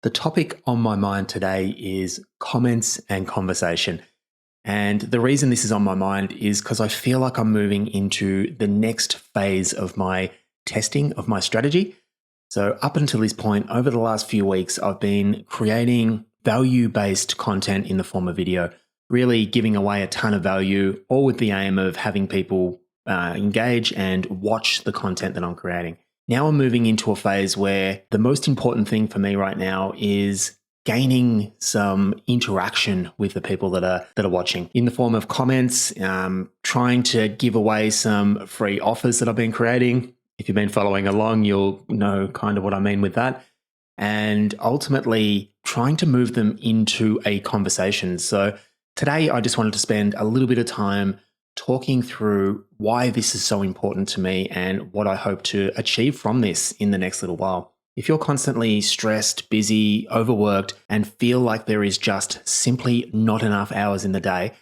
The topic on my mind today is comments and conversation. And the reason this is on my mind is because I feel like I'm moving into the next phase of my testing of my strategy. So up until this point, over the last few weeks, I've been creating value-based content in the form of video, really giving away a ton of value, all with the aim of having people engage and watch the content that I'm creating. Now I'm moving into a phase where the most important thing for me right now is gaining some interaction with the people that are watching in the form of comments, trying to give away some free offers that I've been creating. If you've been following along, you'll know kind of what I mean with that. And ultimately trying to move them into a conversation. So today I just wanted to spend a little bit of time talking through why this is so important to me and what I hope to achieve from this in the next little while. If you're constantly stressed, busy, overworked, and feel like there is just simply not enough hours in the day,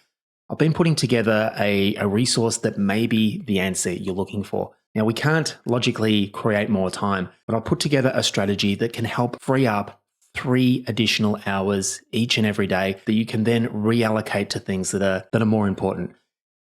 I've been putting together a resource that may be the answer you're looking for. Now, we can't logically create more time, but I'll put together a strategy that can help free up 3 additional hours each and every day that you can then reallocate to things that are more important.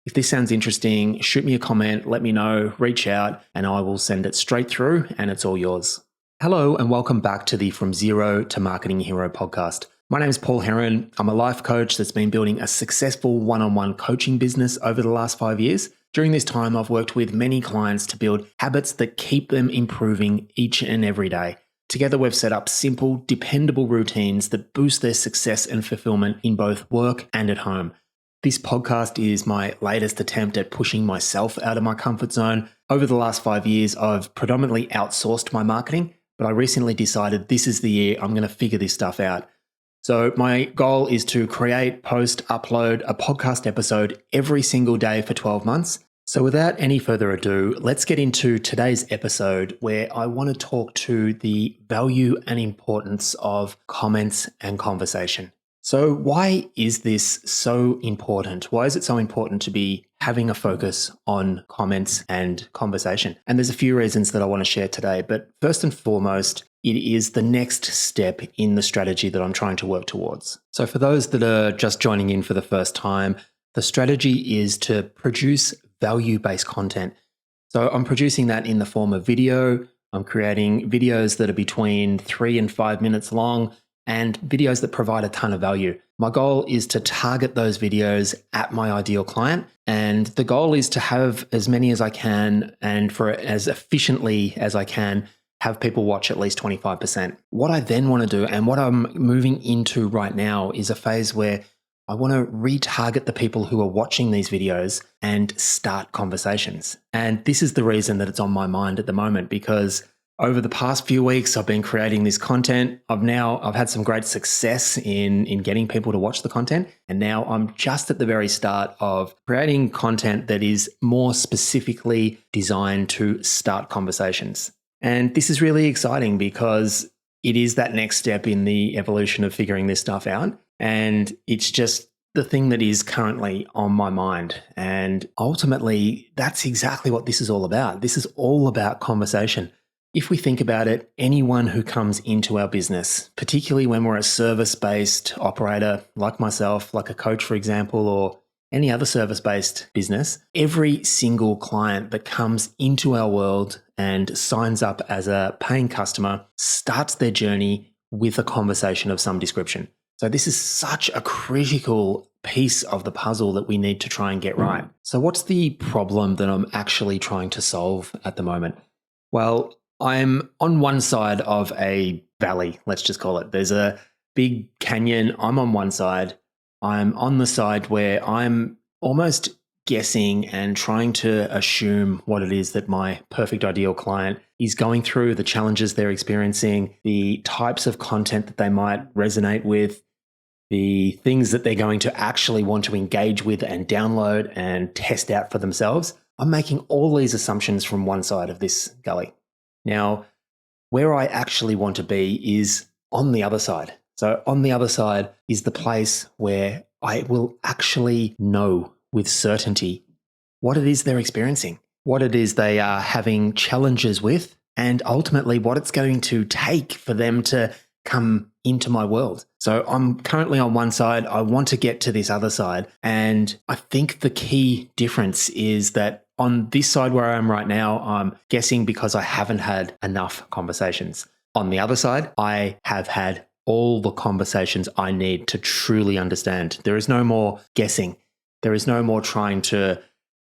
If this sounds interesting, shoot me a comment, let me know, reach out, and I will send it straight through and it's all yours. Hello and welcome back to the From Zero to Marketing Hero podcast. My name is Paul Heron. I'm a life coach that's been building a successful one-on-one coaching business over the last 5 years. During this time, I've worked with many clients to build habits that keep them improving each and every day. Together, we've set up simple, dependable routines that boost their success and fulfillment in both work and at home. This podcast is my latest attempt at pushing myself out of my comfort zone. Over the last 5 years, I've predominantly outsourced my marketing, but I recently decided this is the year I'm going to figure this stuff out. So my goal is to create, post, upload a podcast episode every single day for 12 months. So without any further ado, let's get into today's episode where I want to talk to the value and importance of comments and conversation. So why is this so important? Why is it so important to be having a focus on comments and conversation? And there's a few reasons that I want to share today, but first and foremost, it is the next step in the strategy that I'm trying to work towards. So for those that are just joining in for the first time, the strategy is to produce value-based content. So I'm producing that in the form of video. I'm creating videos that are between 3 and 5 minutes long, and videos that provide a ton of value. My goal is to target those videos at my ideal client. And the goal is to have as many as I can and for as efficiently as I can, have people watch at least 25%. What I then want to do and what I'm moving into right now is a phase where I want to retarget the people who are watching these videos and start conversations. And this is the reason that it's on my mind at the moment, because over the past few weeks, I've been creating this content. I've had some great success in getting people to watch the content. And now I'm just at the very start of creating content that is more specifically designed to start conversations. And this is really exciting because it is that next step in the evolution of figuring this stuff out. And it's just the thing that is currently on my mind. And ultimately, that's exactly what this is all about. This is all about conversation. If we think about it, anyone who comes into our business, particularly when we're a service-based operator like myself, like a coach, for example, or any other service-based business, every single client that comes into our world and signs up as a paying customer starts their journey with a conversation of some description. So this is such a critical piece of the puzzle that we need to try and get right. So what's the problem that I'm actually trying to solve at the moment? Well, I'm on one side of a valley, let's just call it. There's a big canyon. I'm on one side. I'm on the side where I'm almost guessing and trying to assume what it is that my perfect ideal client is going through, the challenges they're experiencing, the types of content that they might resonate with, the things that they're going to actually want to engage with and download and test out for themselves. I'm making all these assumptions from one side of this gully. Now, where I actually want to be is on the other side. So on the other side is the place where I will actually know with certainty what it is they're experiencing, what it is they are having challenges with, and ultimately what it's going to take for them to come into my world. So I'm currently on one side. I want to get to this other side. And I think the key difference is that on this side where I am right now, I'm guessing because I haven't had enough conversations. On the other side, I have had all the conversations I need to truly understand. There is no more guessing. There is no more trying to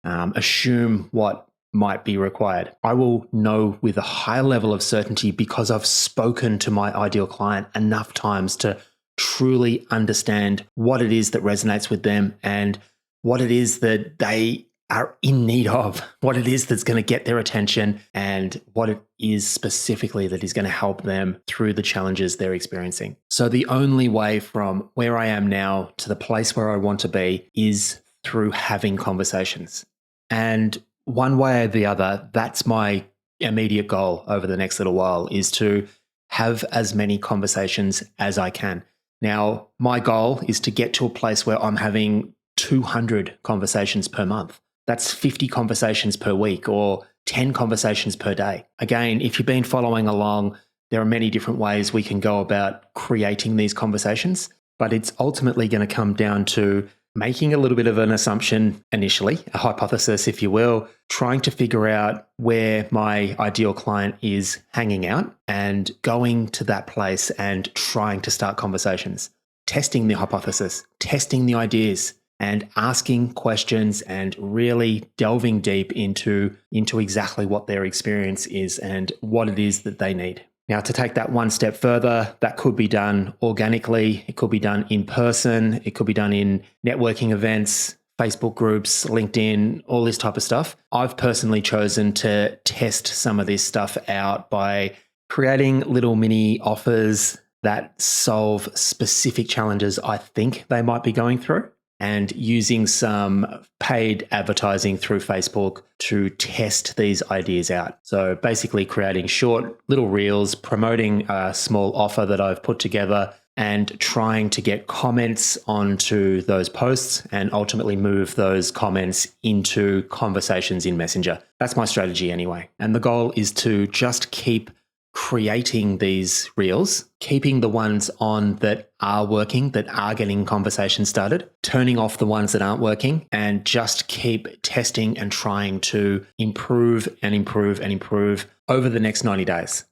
assume what might be required. I will know with a high level of certainty because I've spoken to my ideal client enough times to truly understand what it is that resonates with them and what it is that they are in need of, what it is that's going to get their attention, and what it is specifically that is going to help them through the challenges they're experiencing. So the only way from where I am now to the place where I want to be is through having conversations. And one way or the other, that's my immediate goal over the next little while, is to have as many conversations as I can. Now, my goal is to get to a place where I'm having 200 conversations per month. That's 50 conversations per week or 10 conversations per day. Again, if you've been following along, there are many different ways we can go about creating these conversations, but it's ultimately going to come down to making a little bit of an assumption initially, a hypothesis, if you will, trying to figure out where my ideal client is hanging out and going to that place and trying to start conversations, testing the hypothesis, testing the ideas, and asking questions and really delving deep into exactly what their experience is and what it is that they need. Now, to take that one step further, that could be done organically. It could be done in person. It could be done in networking events, Facebook groups, LinkedIn, all this type of stuff. I've personally chosen to test some of this stuff out by creating little mini offers that solve specific challenges I think they might be going through, and using some paid advertising through Facebook to test these ideas out. So basically creating short little reels, promoting a small offer that I've put together, and trying to get comments onto those posts and ultimately move those comments into conversations in Messenger. That's my strategy anyway. And the goal is to just keep creating these reels, keeping the ones on that are working, that are getting conversations started, turning off the ones that aren't working, and just keep testing and trying to improve and improve and improve over the next 90 days.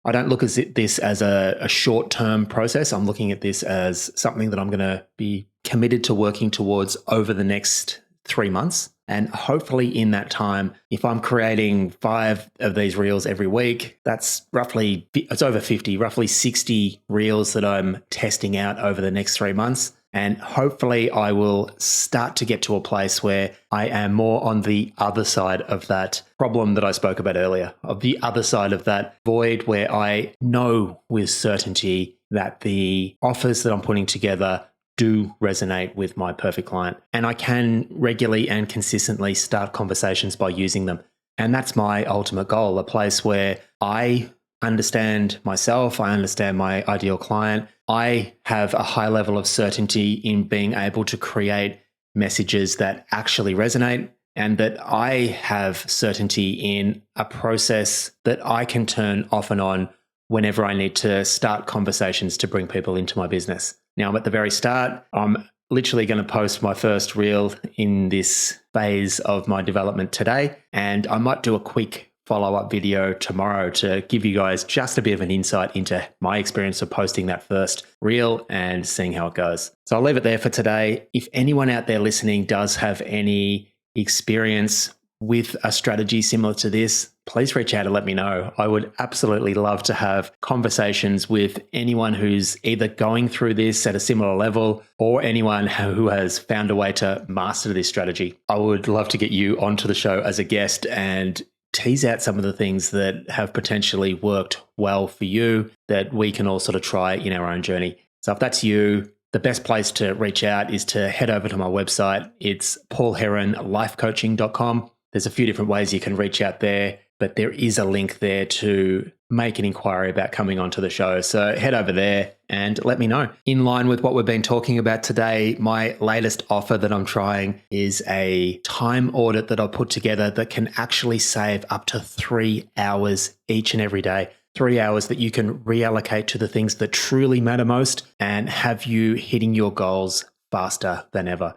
I don't look at this as a short-term process. I'm looking at this as something that I'm going to be committed to working towards over the next 3 months. And hopefully in that time, if I'm creating 5 of these reels every week, it's over 50, roughly 60 reels that I'm testing out over the next 3 months. And hopefully I will start to get to a place where I am more on the other side of that problem that I spoke about earlier, of the other side of that void where I know with certainty that the offers that I'm putting together do resonate with my perfect client. And I can regularly and consistently start conversations by using them. And that's my ultimate goal, a place where I understand myself, I understand my ideal client. I have a high level of certainty in being able to create messages that actually resonate, and that I have certainty in a process that I can turn off and on whenever I need to start conversations to bring people into my business. Now, I'm at the very start. I'm literally going to post my first reel in this phase of my development today, and I might do a quick follow-up video tomorrow to give you guys just a bit of an insight into my experience of posting that first reel and seeing how it goes. So I'll leave it there for today. If anyone out there listening does have any experience with a strategy similar to this, please reach out and let me know. I would absolutely love to have conversations with anyone who's either going through this at a similar level or anyone who has found a way to master this strategy. I would love to get you onto the show as a guest and tease out some of the things that have potentially worked well for you that we can all sort of try in our own journey. So if that's you, the best place to reach out is to head over to my website. It's paulheronlifecoaching.com. There's a few different ways you can reach out there, but there is a link there to make an inquiry about coming onto the show. So head over there and let me know. In line with what we've been talking about today, my latest offer that I'm trying is a time audit that I'll put together that can actually save up to 3 hours each and every day. 3 hours that you can reallocate to the things that truly matter most and have you hitting your goals faster than ever.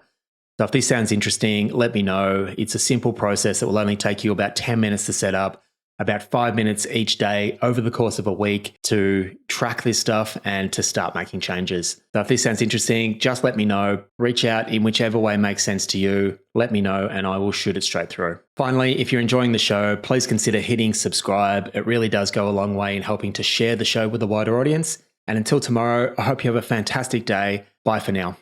So if this sounds interesting, let me know. It's a simple process that will only take you about 10 minutes to set up, about 5 minutes each day over the course of a week to track this stuff and to start making changes. So if this sounds interesting, just let me know. Reach out in whichever way makes sense to you. Let me know and I will shoot it straight through. Finally, if you're enjoying the show, please consider hitting subscribe. It really does go a long way in helping to share the show with a wider audience. And until tomorrow, I hope you have a fantastic day. Bye for now.